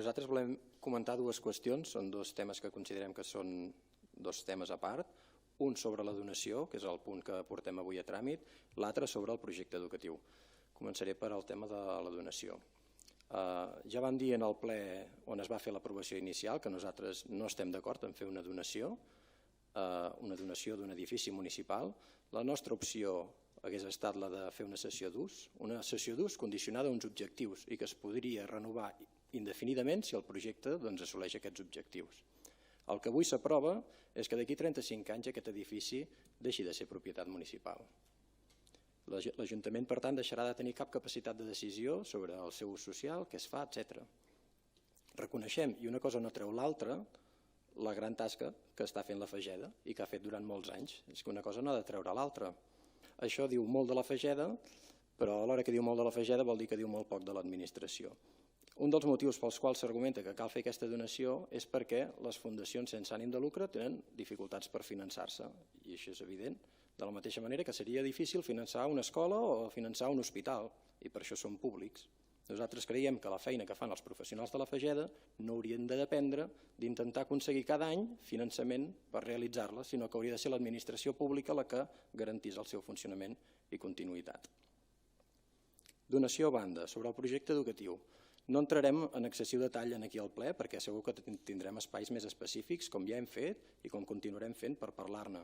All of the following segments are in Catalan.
Nosaltres volem comentar dues qüestions, són dos temes que considerem que són dos temes a part, un sobre la donació, que és el punt que portem avui a tràmit, l'altre sobre el projecte educatiu. Començaré per al tema de la donació. Ja vam dir en el ple on es va fer l'aprovació inicial que nosaltres no estem d'acord en fer una donació d'un edifici municipal. La nostra opció hagués estat la de fer una cessió d'ús condicionada a uns objectius i que es podria renovar indefinidament si el projecte assoleix aquests objectius. El que avui s'aprova és que d'aquí 35 anys aquest edifici deixi de ser propietat municipal. L'Ajuntament, per tant, deixarà de tenir cap capacitat de decisió sobre el seu ús social, què es fa, etc. Reconeixem, i una cosa no treu l'altra, la gran tasca que està fent la Fageda i que ha fet durant molts anys. És que una cosa no ha de treure l'altra. Això diu molt de la Fageda, però alhora que diu molt de la Fageda vol dir que diu molt poc de l'administració. Un dels motius pels quals s'argumenta que cal fer aquesta donació és perquè les fundacions sense ànim de lucre tenen dificultats per finançar-se, i això és evident, de la mateixa manera que seria difícil finançar una escola o finançar un hospital, i per això són públics. Nosaltres creiem que la feina que fan els professionals de la Fageda no haurien de dependre d'intentar aconseguir cada any finançament per realitzar-la, sinó que hauria de ser l'administració pública la que garantís el seu funcionament i continuïtat. Donació a banda, sobre el projecte educatiu. No entrarem en excessiu detall aquí al ple perquè segur que tindrem espais més específics, com ja hem fet i com continuarem fent per parlar-ne.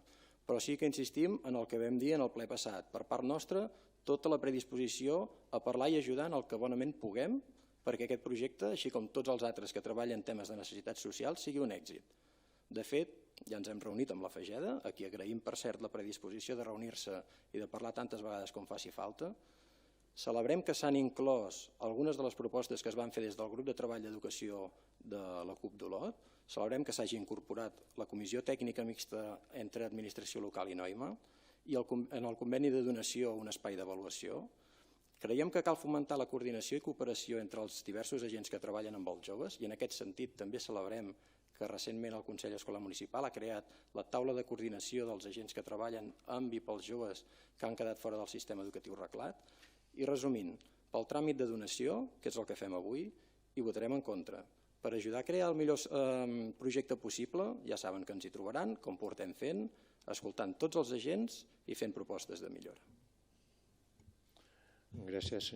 Però sí que insistim en el que vam dir en el ple passat. Per part nostra, tota la predisposició a parlar i ajudar en el que bonament puguem perquè aquest projecte, així com tots els altres que treballen en temes de necessitats socials, sigui un èxit. De fet, ja ens hem reunit amb la Fageda, a qui agraïm per cert la predisposició de reunir-se i de parlar tantes vegades com faci falta. Celebrem que s'han inclòs algunes de les propostes que es van fer des del grup de treball d'educació de la CUP d'Olot. Celebrem que s'hagi incorporat la comissió tècnica mixta entre administració local i Noima i en el conveni de donació un espai d'avaluació. Creiem que cal fomentar la coordinació i cooperació entre els diversos agents que treballen amb els joves i en aquest sentit també celebrem que recentment el Consell Escolar Municipal ha creat la taula de coordinació dels agents que treballen amb i pels joves que han quedat fora del sistema educatiu reglat. I resumint, pel tràmit de donació, que és el que fem avui, hi votarem en contra. Per ajudar a crear el millor projecte possible, ja saben que ens hi trobaran, com portem fent, escoltant tots els agents i fent propostes de millora. Gràcies, senyor.